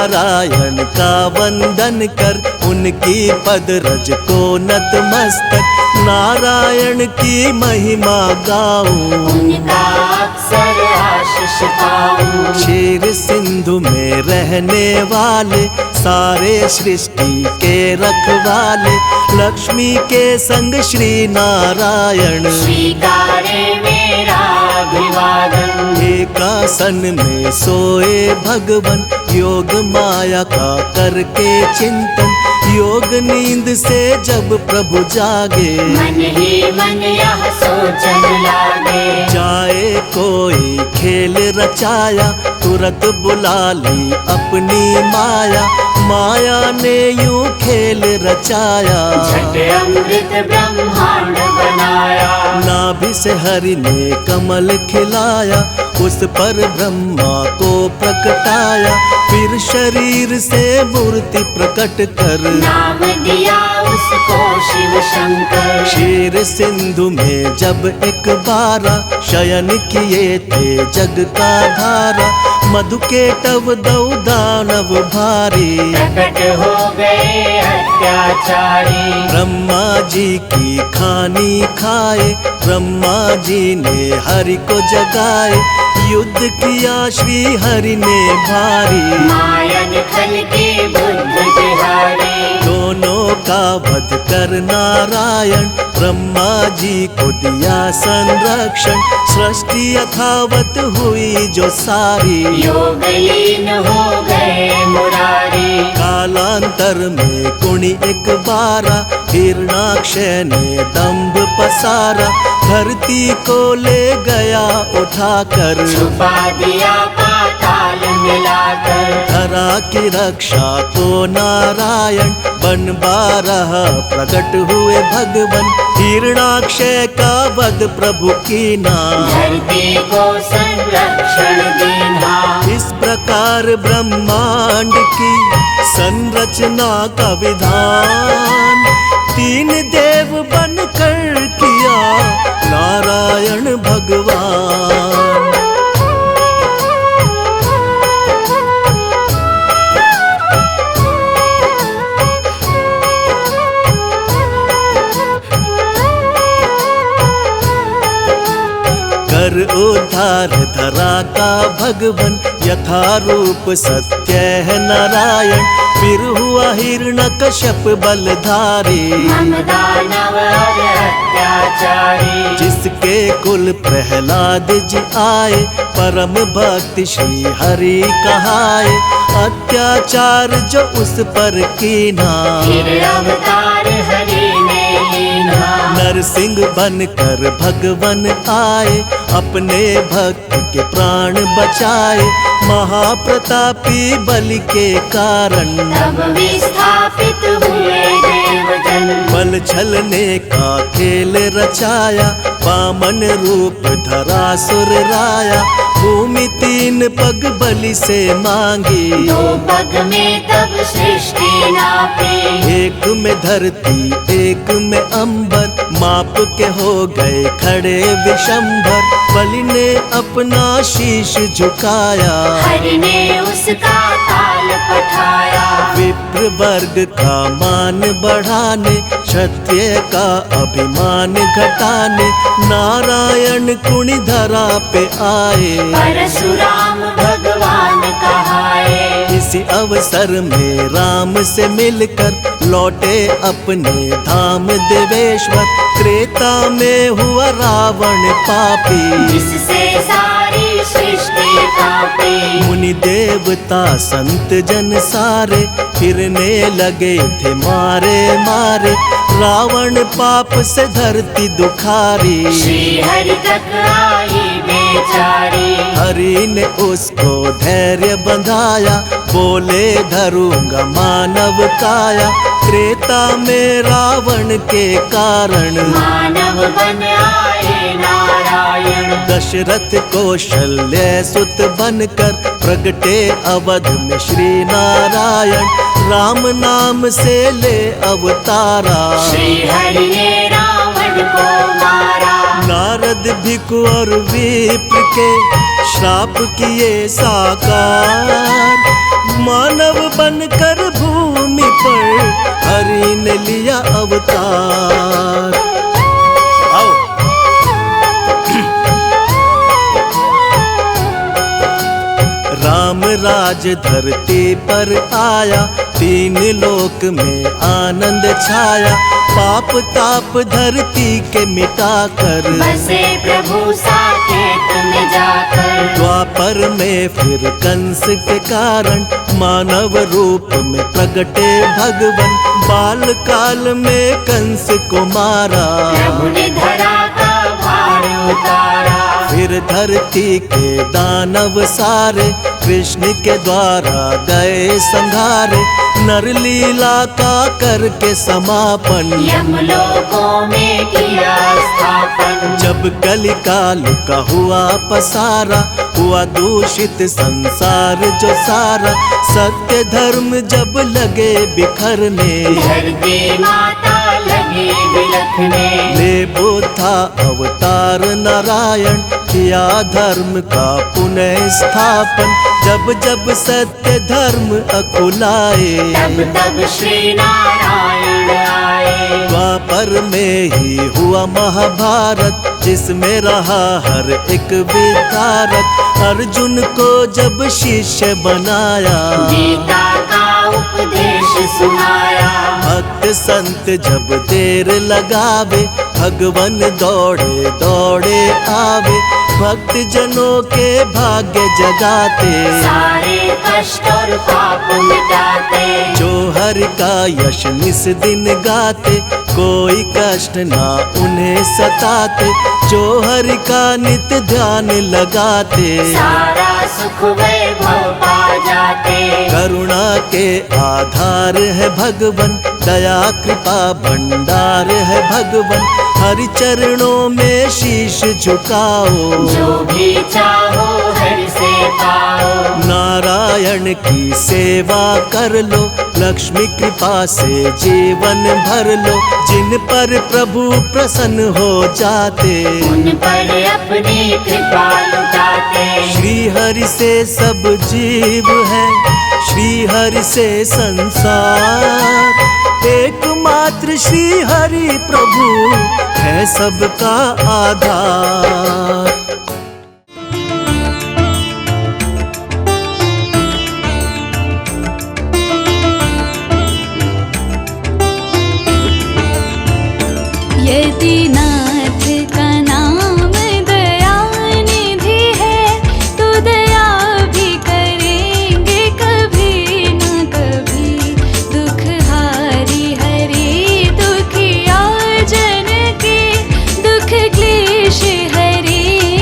नारायण का वंदन कर, उनकी पद रज को नतमस्तक नारायण की महिमा गाऊं, उनका अक्सर आशीष पाऊं। क्षीर सिंधु में रहने वाले सारे सृष्टि के रखवाले, लक्ष्मी के संग श्री नारायण स्वीकारे मेरा अभिवादन। एकासन में सोए भगवन, योग माया का करके चिंतन, योग नींद से जब प्रभु जागे, मन ही मन यह सोचन लागे। जाए कोई खेल रचाया, तुरंत बुला ली अपनी माया, माया ने यूं खेल रचाया, झट अमृत ब्रह्मांड बनाया। नाभि से हरि ने कमल खिलाया, उस पर ब्रह्मा को प्रकटाया, फिर शरीर से मूर्ति प्रकट कर, नाम दिया उसको शिव शंकर। क्षीर सिंधु में जब एक बारा, शयन किए थे जग का धारा, मधु के टव दौ दानव भारी, प्रकट हो गए अत्याचारी। ब्रह्मा जी की खानी खाए, ब्रह्मा जी ने हरि को जगाए, युद्ध किया श्री हरि ने भारी, मायन खल के बुद्ध बिहारी। दोनों का वध कर नारायण, ब्रह्मा जी को दिया संरक्षण, सृष्टि यथावत हुई जो सारी, योग लीन हो गए मुरारी। कालांतर में कुणी एक बारा, हिरणाक्ष ने दंभ पसारा, धरती को ले गया उठाकर, छुपा दिया पाताल मिलाकर। धरा की रक्षा तो नारायण, बन बारह प्रकट हुए भगवन, हिरणाक्ष का वध प्रभु कीना, धरती को संरक्षण देना। इस प्रकार ब्रह्मांड की संरचना का विधान, तीन देव बनकर किया नारायण भगवान। कर उद्धार धरा का भगवन, यथा रूप सत्य है नारायण, फिर हुआ हिरण्यकश्यप बलधारी, हम दानव और अत्याचारी। जिसके कुल प्रहलाद जी आए, परम भक्ति श्री हरि कहाए, अत्याचार जो उस पर कीना, फिर अवतार हरि ने लीना। नरसिंह बनकर भगवन आए, अपने भक्त के प्राण बचाए, महाप्रतापी बलि के कारण, तब विस्थापित हुए देवजन। बल छलने का खेल रचाया, वामन रूप धरा सुर राया, भूमि तीन पग बलि से मांगी, दो पग में तब सृष्टि नापी। एक में धरती एक में अंबर, माप के हो गए खड़े विशंभर, बलि ने अपना शीश झुकाया, हरि ने उसका ताल पठाया। विप्र वर्ग का मान बढ़ाने, क्षत्रिय का अभिमान घटाने, नारायण कुणी धरा पे आए, परशुराम भगवान कहाए। इसी अवसर में राम से मिलकर लौटे अपने धाम देवेश्वर, त्रेता में हुआ रावण पापी, जिससे सारी सृष्टि कांपी। मुनि देवता संत जन सारे, फिरने लगे थे मारे मारे, रावण पाप से धरती दुखारी, श्री हरि तक आई बेचारी। हरि ने उसको धैर्य बंधाया, बोले धरूंगा मानव काया, त्रेता में रावण के कारण, मानव बन आए नारायण। दशरथ कौशल्य सुत बनकर, प्रगटे अवध में श्री नारायण, राम नाम से ले अवतारा, श्री हरि ने रावण को मारा। नारद भिक्षु और विप्र के श्राप किए साकार, मानव बनकर भूमि पर हरि ने लिया अवतार। आओ राम राज धरती पर आया, तीन लोक में आनंद छाया। पाप ताप धरती के मिटा कर बसे प्रभु साकेत में जाकर। द्वापर में फिर कंस के कारण मानव रूप में प्रगटे भगवन। बाल काल में कंस को मारा, प्रभु ने धरा का भार उतारा। फिर धरती के दानव सारे कृष्ण के द्वारा गए संघारे। नर लीला का करके समापन यमलोकों में किया स्थापन। जब कलिकाल का हुआ पसारा, हुआ दूषित संसार जो सारा। सत्य धर्म जब लगे बिखरने, धरती माता लगी बिलखने। ले बुद्धा अवतार नारायण, किया धर्म का पुनः स्थापन। जब जब सत्य धर्म अकुलाए, तब तब श्री नारायण आए। द्वापर में ही हुआ महाभारत, जिसमें रहा हर एक विधारक। अर्जुन को जब शिष्य बनाया, गीता का उपदेश सुनाया। भक्त संत जब देर लगावे, भगवन दौड़े दौड़े आवे। भक्त जनों के भाग्य जगाते, सारे कष्ट और पाप मिटाते। जो हरि का यश निस दिन गाते, कोई कष्ट ना उन्हें सताते। जो हरि का नित्य ध्यान लगाते, सारा सुख वैभव पा जाते। करुणा के आधार है भगवन, दया कृपा भंडार है भगवन। हरि चरणों में शीश झुकाओ, जो भी चाहो हरि से पाओ। नारायण की सेवा कर लो, लक्ष्मी कृपा से जीवन भर लो। जिन पर प्रभु प्रसन्न हो जाते, उन पर अपनी कृपा लुटाते। श्री हरि से सब जीव है, श्री हरि से संसार। एकमात्र श्री हरि प्रभु है सबका आधार। यदि नाथ का नाम दयानिधि है, तो दया भी करेंगे कभी न कभी। दुख हारी हरि दुखिया जन के, दुख क्लेश हरे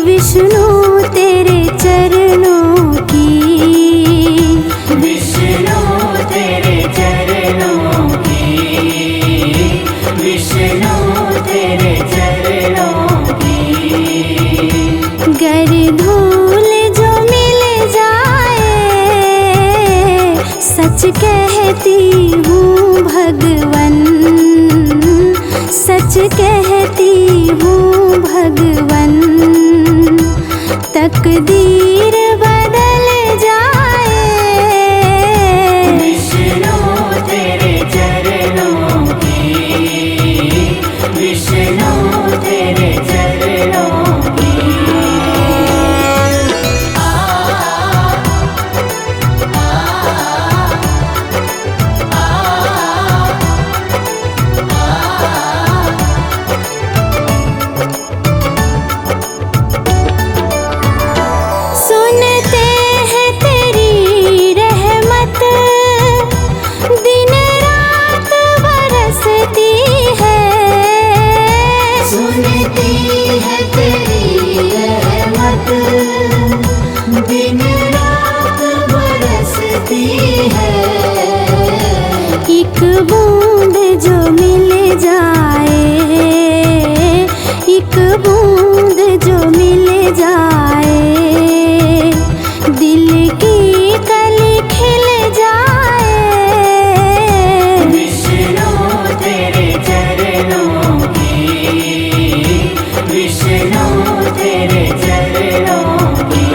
विष्णु तेरे चरणों की, विष्णु तेरे चरणों की, विष्णु तेरे चरणों की। गर धूल जो मिल जाए सच कहती हूँ भगवन, सच कहती हूँ भगवन। तकदीर बदल जाए विष्णु तेरे चरणों की, विष्णु तेरे चरणों की। सुनते हैं तेरी रहमत दिन रात बरसती है, सुनती है तेरी रहमत दिन रात बरसती है। एक बूंद जो मिल जाए, एक बूंद जो मिल जाए, दिल की कली खिल जाए विष्णु तेरे चरणों की, विष्णु तेरे चरणों की।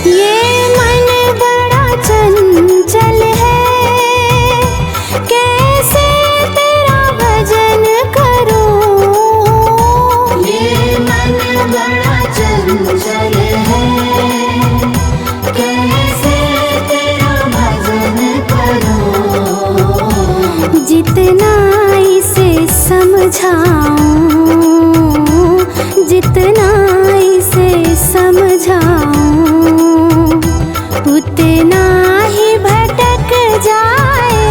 ये मन बड़ा चंचल है, कैसे तेरा भजन करूं। ये मन बड़ा चंचल है, कैसे तेरा भजन करूं। जितना इसे समझाऊं, जितना इसे समझाऊं, उतना ही भटक जाए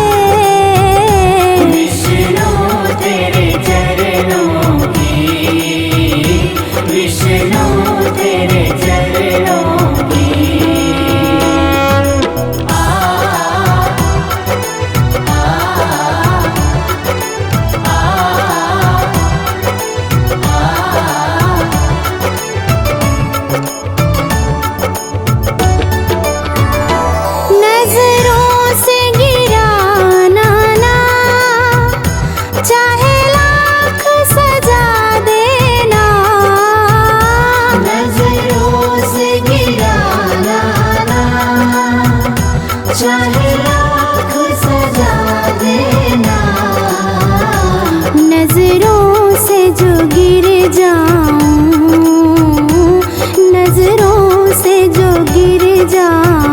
विष्णु तेरे चरणों की, विष्णु तेरे चरणों की। नजरों से गिराना ना, चाहे लाख सजा देना। नजरों से गिराना ना, चाहे लाख सजा देना। नजरों से जो गिर जाऊं, नजरों से जो गिर जाऊं,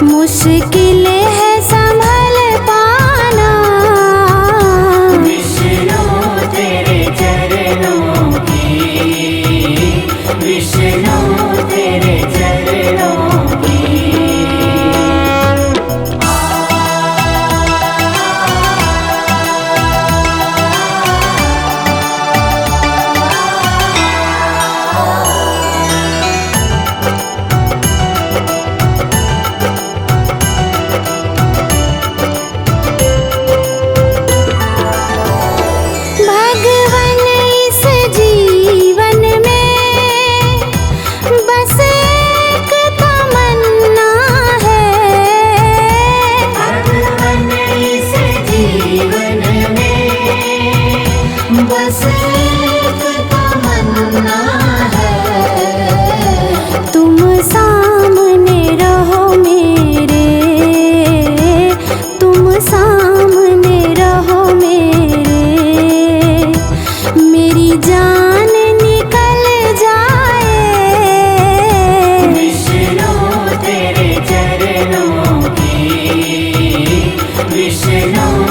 मुश्किल है संभल पाना विष्णु तेरे चरणों की, विष्णु तेरे चरणों की। भगवन इस जीवन में बस विष्णु